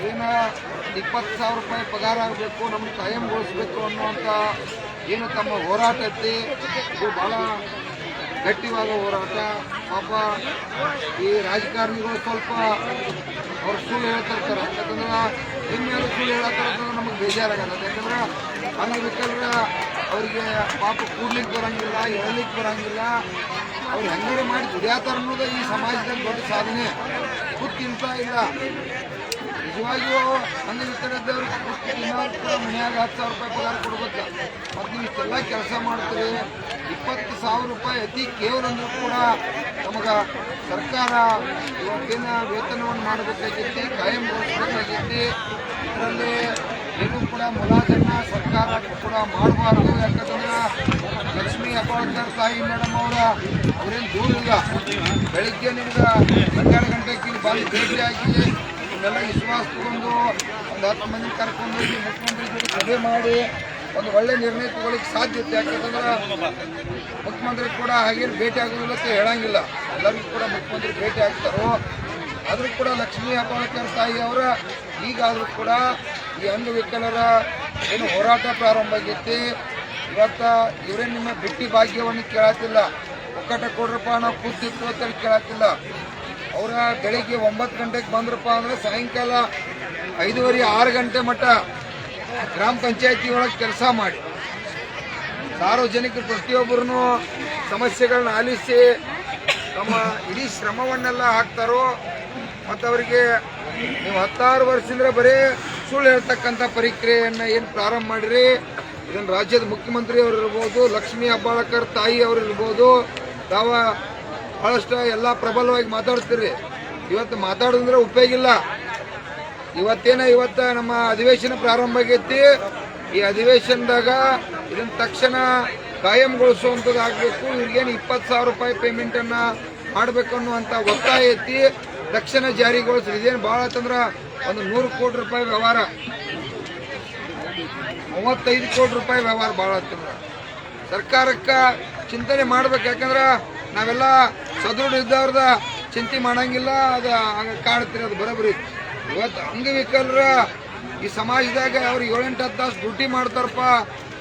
ಏನು 20,000 ರೂಪಾಯಿ ಪಗಾರ ಆಗಬೇಕು, ನಮಗೆ ಕಾಯಂಗೊಳಿಸಬೇಕು ಅನ್ನುವಂಥ ಏನು ತಮ್ಮ ಹೋರಾಟ ಐತಿ, ಇದು ಭಾಳ ಗಟ್ಟಿವಾದ ಹೋರಾಟ. ಪಾಪ ಈ ರಾಜಕಾರಣಿಗಳು ಸ್ವಲ್ಪ ಅವ್ರು ಸುಳ್ಳು ಹೇಳ್ತಿರ್ತಾರೆ. ಯಾಕಂದ್ರೆ ಇನ್ಮೇಲೆ ಸುಳ್ಳು ಹೇಳತ್ತಾರೆ ನಮಗೆ ಬೇಜಾರಾಗತ್ತೆ. ಯಾಕಂದ್ರೆ ಅಂಗವಿಕಲರ ಅವರಿಗೆ ಪಾಪ ಕೂಡ್ಲಿಕ್ಕೆ ಬರೋಂಗಿಲ್ಲ, ಹೇಳಲಿಕ್ಕೆ ಬರೋಂಗಿಲ್ಲ. ಅವ್ರು ಹೆಂಗಡೆ ಮಾಡಿ ದುಡಿಯಾತಾರ ಅನ್ನೋದು ಈ ಸಮಾಜದಲ್ಲಿ ದೊಡ್ಡ ಸಾಧನೆ. ಕೂತಿಂತ ಇಲ್ಲ. ನಿಜವಾಗಿಯೂ ಅಂಗವಿಕಲದವ್ರಿಗೆ ಮನೆಯಾಗ 10,000 ರೂಪಾಯಿ ಪಗಾರ ಕೊಡ್ಬೇಕು. ಮತ್ತು ನೀವು ಇಷ್ಟೆಲ್ಲ ಕೆಲಸ ಮಾಡ್ತೀರಿ, 20,000 ರೂಪಾಯಿ ಅತಿ ಕೇವಲ ಅಂದ್ರೂ ಕೂಡ ನಮಗೆ ಸರ್ಕಾರ ಇವತ್ತಿನ ವೇತನವನ್ನು ಮಾಡಬೇಕಾಗೈತಿ, ಕಾಯಂಗೊಳಿಸಬೇಕಾಗೈತಿ. ಇದರಲ್ಲಿ ಏನೂ ಕೂಡ ಮುಲಾಜನ್ನ ಸರ್ಕಾರ ಕೂಡ ಮಾಡಬಾರ್ದು. ಯಾಕಂತಂದ್ರೆ ಲಕ್ಷ್ಮೀ ಹೆಬ್ಬಾಳ್ಕರ್ ತಾಯಿ ಮೇಡಮ್ ಅವರೇನು ದೂರ ಇಲ್ಲ. ಬೆಳಿಗ್ಗೆ ನಿಮ್ಗೆ 12 ಗಂಟೆಗೆ ಇಲ್ಲಿ ಬಂದು ಭೇಟಿಯಾಗಿ ಇವನ್ನೆಲ್ಲ ವಿಶ್ವಾಸ ತಗೊಂಡು ಒಂದು 10 ಮಂದಿ ಕರ್ಕೊಂಡು ಹೋಗಿ ಮುಖ್ಯಮಂತ್ರಿ ಜೊತೆ ಸಭೆ ಮಾಡಿ ಒಂದು ಒಳ್ಳೆ ನಿರ್ಣಯ ತಗೊಳ್ಳಿಕ್ಕೆ ಸಾಧ್ಯತೆ. ಯಾಕಂತಂದ್ರೆ ಮುಖ್ಯಮಂತ್ರಿ ಕೂಡ ಹಾಗೇನು ಭೇಟಿ ಆಗೋದಿಲ್ಲ ಅಂತ ಹೇಳಂಗಿಲ್ಲ. ಎಲ್ಲರಿಗೂ ಕೂಡ ಮುಖ್ಯಮಂತ್ರಿ ಭೇಟಿ ಆಗ್ತಾರೋ. ಆದರೂ ಕೂಡ ಲಕ್ಷ್ಮೀ ಹೆಬ್ಬಾಳ್ಕರ್ ತಾಯಿ ಅವರ ಈಗಾದರೂ ಕೂಡ ಈ ಅಂಗವಿಕಲರ ಏನು ಹೋರಾಟ ಪ್ರಾರಂಭ ಆಗೈತಿ. ಇವತ್ತು ಇವರೇ ನಿಮ್ಮ ಬಿಟ್ಟಿ ಭಾಗ್ಯವನ್ನು ಕೇಳತ್ತಿಲ್ಲ, ಒಕ್ಕಟ ಕೊಡ್ರಪ್ಪ ನಾವು ಕೂತಿತ್ತು ಅಂತೇಳಿ ಕೇಳತ್ತಿಲ್ಲ. ಅವರ ಬೆಳಿಗ್ಗೆ 9 ಗಂಟೆಗೆ ಬಂದ್ರಪ್ಪ ಅಂದರೆ ಸಾಯಂಕಾಲ 5:30, 6 ಗಂಟೆ ಮಟ್ಟ ಗ್ರಾಮ ಪಂಚಾಯತಿ ಒಳಗೆ ಕೆಲಸ ಮಾಡಿ ಸಾರ್ವಜನಿಕರು ಪ್ರತಿಯೊಬ್ಬರೂ ಸಮಸ್ಯೆಗಳನ್ನ ಆಲಿಸಿ ತಮ್ಮ ಇಡೀ ಶ್ರಮವನ್ನೆಲ್ಲ ಹಾಕ್ತಾರೋ. ಮತ್ತು ಅವರಿಗೆ ನೀವು 16 ವರ್ಷದಿಂದ ಬರೀ ಸುಳ್ಳು ಹೇಳ್ತಕ್ಕಂಥ ಪ್ರಕ್ರಿಯೆಯನ್ನು ಏನು ಪ್ರಾರಂಭ ಮಾಡಿರಿ, ಇದನ್ನು ರಾಜ್ಯದ ಮುಖ್ಯಮಂತ್ರಿ ಅವರು ಇರ್ಬೋದು, ಲಕ್ಷ್ಮೀ ಹೆಬ್ಬಾಳ್ಕರ್ ತಾಯಿ ಅವರು ಇರ್ಬೋದು, ತಾವ ಭಾಳಷ್ಟು ಎಲ್ಲ ಪ್ರಬಲವಾಗಿ ಮಾತಾಡ್ತೀರಿ. ಇವತ್ತು ಮಾತಾಡೋದಂದ್ರೆ ಉಪಯೋಗ ಇಲ್ಲ. ಇವತ್ತು ನಮ್ಮ ಅಧಿವೇಶನ ಪ್ರಾರಂಭ ಆಗೈತಿ. ಈ ಅಧಿವೇಶನದಾಗ ಇದನ್ನು ತಕ್ಷಣ ಕಾಯಂಗೊಳಿಸುವಂಥದ್ದು ಆಗಬೇಕು. ಇವ್ರಿಗೇನು 20,000 ರೂಪಾಯಿ ಪೇಮೆಂಟನ್ನು ಮಾಡಬೇಕು ಅನ್ನುವಂಥ ಒತ್ತಾಯ ಐತಿ. ತಕ್ಷಣ ಜಾರಿಗೊಳಿಸ್ರಿ. ಇದೇನು ಭಾಳ ಅಂತಂದ್ರೆ ಒಂದು 100 ಕೋಟಿ ರೂಪಾಯಿ ವ್ಯವಹಾರ, 35 ಕೋಟಿ ರೂಪಾಯಿ ವ್ಯವಹಾರ ಭಾಳ ಅಂತಂದ್ರೆ ಸರ್ಕಾರಕ್ಕೆ ಚಿಂತನೆ ಮಾಡ್ಬೇಕು. ಯಾಕಂದ್ರೆ ನಾವೆಲ್ಲ ಸದೃಢ ಇದ್ದವ್ರದ ಚಿಂತೆ ಮಾಡಂಗಿಲ್ಲ, ಅದು ಕಾಣ್ತೀರಿ, ಅದು ಬರೋಬ್ಬರಿ. ಇವತ್ತು ಅಂಗವಿಕಲರ ಈ ಸಮಾಜದಾಗ ಅವ್ರು 7-8 ತಾಸು ಡ್ಯೂಟಿ ಮಾಡ್ತಾರಪ್ಪ,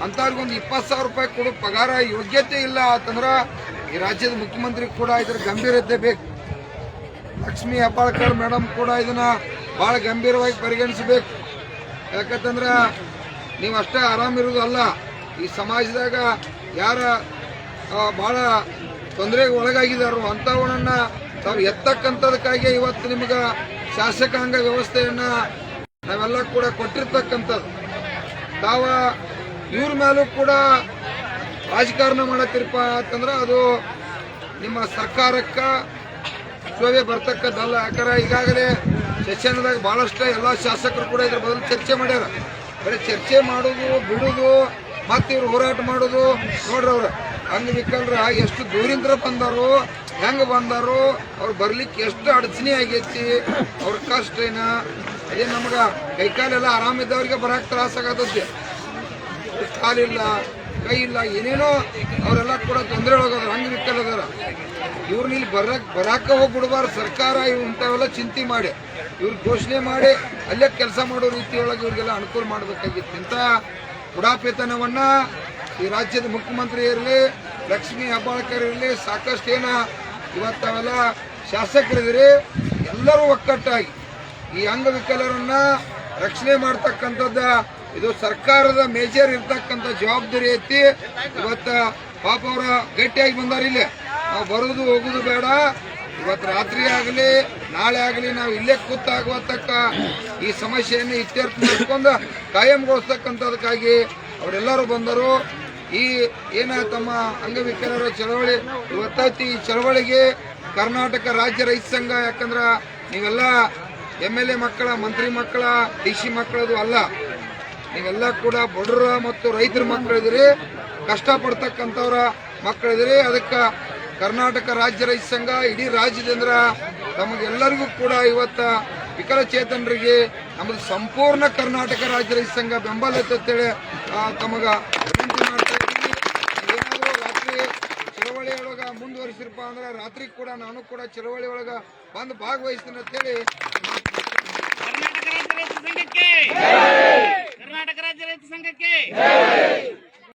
ಅಂಥವ್ರಿಗೊಂದು 20,000 ರೂಪಾಯಿ ಕೊಡೋ ಪಗಾರ ಯೋಗ್ಯತೆ ಇಲ್ಲ ಅಂತಂದ್ರೆ ಈ ರಾಜ್ಯದ ಮುಖ್ಯಮಂತ್ರಿ ಕೂಡ ಇದ್ರ ಗಂಭೀರತೆ ಬೇಕು. ಲಕ್ಷ್ಮೀ ಹೆಬ್ಬಾಳ್ಕರ್ ಮೇಡಮ್ ಕೂಡ ಇದನ್ನ ಭಾಳ ಗಂಭೀರವಾಗಿ ಪರಿಗಣಿಸಬೇಕು. ಯಾಕಂತಂದ್ರೆ ನೀವು ಅಷ್ಟೇ ಆರಾಮಿರೋದು ಅಲ್ಲ, ಈ ಸಮಾಜದಾಗ ಯಾರ ಭಾಳ ತೊಂದರೆಗೆ ಒಳಗಾಗಿದ್ದಾರೋ ಅಂಥವನ್ನ ತಾವು ಎತ್ತಕ್ಕಂಥದಕ್ಕಾಗಿ ಇವತ್ತು ನಿಮ್ಗೆ ಶಾಸಕಾಂಗ ವ್ಯವಸ್ಥೆಯನ್ನು ನಾವೆಲ್ಲ ಕೂಡ ಕೊಟ್ಟಿರ್ತಕ್ಕಂಥದ್ದು. ತಾವ ಇವ್ರ ಮೇಲೂ ಕೂಡ ರಾಜಕಾರಣ ಮಾಡತ್ತೀರಪ್ಪ ಅಂತಂದ್ರೆ ಅದು ನಿಮ್ಮ ಸರ್ಕಾರಕ್ಕೆ ಶೋಭೆ ಬರ್ತಕ್ಕದ್ದಲ್ಲ. ಯಾಕಂದ್ರೆ ಈಗಾಗಲೇ ಸೆಷನ್ದಾಗ ಭಾಳಷ್ಟು ಎಲ್ಲ ಶಾಸಕರು ಕೂಡ ಇದ್ರ ಬದಲು ಚರ್ಚೆ ಮಾಡ್ಯಾರ. ಬರೀ ಚರ್ಚೆ ಮಾಡೋದು ಬಿಡೋದು ಮತ್ತು ಇವ್ರು ಹೋರಾಟ ಮಾಡೋದು ನೋಡ್ರಿ. ಅವ್ರು ಅಂಗವಿಕಲರ ಎಷ್ಟು ದೂರಿಂದ ಬಂದಾರೋ, ಹೆಂಗೆ ಬಂದಾರೋ, ಅವ್ರು ಬರ್ಲಿಕ್ಕೆ ಎಷ್ಟು ಅಡಚಣೆ ಆಗೈತಿ, ಅವ್ರ ಕಷ್ಟ ಏನ. ಅದೇ ನಮ್ಗೆ ಕೈಕಾಲೆಲ್ಲ ಆರಾಮಿದ್ದವ್ರಿಗೆ ಬರಕ್ಕೆ ತ್ರಾಸಾಗತ್ತೈತಿ. ಕಾಲಿಲ್ಲ, ಕೈ ಇಲ್ಲ, ಏನೇನೋ ಅವರೆಲ್ಲ ಕೂಡ ತೊಂದರೆ ಒಳಗೋದ್ರ ಅಂಗವಿಕಲದಾರ. ಇವ್ರನ್ನ ಇಲ್ಲಿ ಬರಾಕ ಹೋಗ್ಬಿಡ್ಬಾರ್ದು. ಸರ್ಕಾರ ಇಂಥವೆಲ್ಲ ಚಿಂತೆ ಮಾಡಿ ಇವ್ರಿಗೆ ಘೋಷಣೆ ಮಾಡಿ ಅಲ್ಲೇ ಕೆಲಸ ಮಾಡೋ ರೀತಿಯೊಳಗೆ ಇವ್ರಿಗೆಲ್ಲ ಅನುಕೂಲ ಮಾಡಬೇಕಾಗಿತ್ತು. ಇಂಥ ಉಡಾಪೇತನವನ್ನ ಈ ರಾಜ್ಯದ ಮುಖ್ಯಮಂತ್ರಿ ಇರಲಿ, ಲಕ್ಷ್ಮೀ ಹೆಬ್ಬಾಳ್ಕರ್ ಇರಲಿ, ಸಾಕಷ್ಟು ಇವತ್ತವೆಲ್ಲ ಶಾಸಕರಿದ್ರಿ, ಎಲ್ಲರೂ ಒಕ್ಕಟ್ಟಾಗಿ ಈ ಅಂಗವಿಕಲರನ್ನ ರಕ್ಷಣೆ ಮಾಡ್ತಕ್ಕಂಥದ್ದ ಇದು ಸರ್ಕಾರದ ಮೇಜರ್ ಇರ್ತಕ್ಕಂಥ ಜವಾಬ್ದಾರಿ ಐತಿ. ಇವತ್ತು ಪಾಪ ಅವರ ಗಟ್ಟಿಯಾಗಿ ಬಂದಾರ. ಇಲ್ಲಿ ನಾವು ಬರೋದು ಹೋಗೋದು ಬೇಡ, ಇವತ್ತು ರಾತ್ರಿ ಆಗಲಿ ನಾಳೆ ಆಗಲಿ ನಾವು ಇಲ್ಲೇ ಕೂತಾಗುವತ್ತಕ್ಕ ಈ ಸಮಸ್ಯೆಯನ್ನು ಇತ್ಯರ್ಥ ಮಾಡ್ಕೊಂಡು ಕಾಯಂಗೊಳಿಸ್ತಕ್ಕಂಥದಕ್ಕಾಗಿ ಅವರೆಲ್ಲರೂ ಬಂದರು. ಈ ತಮ್ಮ ಅಂಗವಿಕಲರ ಚಳವಳಿ ಇವತ್ತೈತಿ. ಈ ಚಳವಳಿಗೆ ಕರ್ನಾಟಕ ರಾಜ್ಯ ರೈತ ಸಂಘ, ಯಾಕಂದ್ರೆ ನೀವೆಲ್ಲ MLA ಮಕ್ಕಳ, ಮಂತ್ರಿ ಮಕ್ಕಳ, DC ಮಕ್ಕಳದು ಅಲ್ಲ, ನೀವೆಲ್ಲ ಕೂಡ ಬಡವರ ಮತ್ತು ರೈತರ ಮಕ್ಕಳಿದ್ರಿ, ಕಷ್ಟಪಡ್ತಕ್ಕಂಥವ್ರ ಮಕ್ಕಳಿದ್ರಿ. ಅದಕ್ಕೆ ಕರ್ನಾಟಕ ರಾಜ್ಯ ರೈತ ಸಂಘ ಇಡೀ ರಾಜ್ಯದಿಂದ ತಮಗೆಲ್ಲರಿಗೂ ಕೂಡ ಇವತ್ತು ವಿಕಲಚೇತನರಿಗೆ ನಮ್ಮದು ಸಂಪೂರ್ಣ ಕರ್ನಾಟಕ ರಾಜ್ಯ ರೈತ ಸಂಘ ಬೆಂಬಲ ಅಂತೇಳಿ ತಮಗೆ ವಿನಂತಿ ಮಾಡ್ತಾ ಇದ್ದೀವಿ. ಏನಾದರೂ ರಾತ್ರಿ ಚಳವಳಿ ಒಳಗೆ ಮುಂದುವರಿಸಿರಪ್ಪ ಅಂದ್ರೆ ರಾತ್ರಿ ಕೂಡ ನಾನು ಕೂಡ ಚಳವಳಿ ಒಳಗೆ ಬಂದು ಭಾಗವಹಿಸ್ತೀನಿ ಅಂತೇಳಿ ಜನಾಂಗಕ್ಕೆ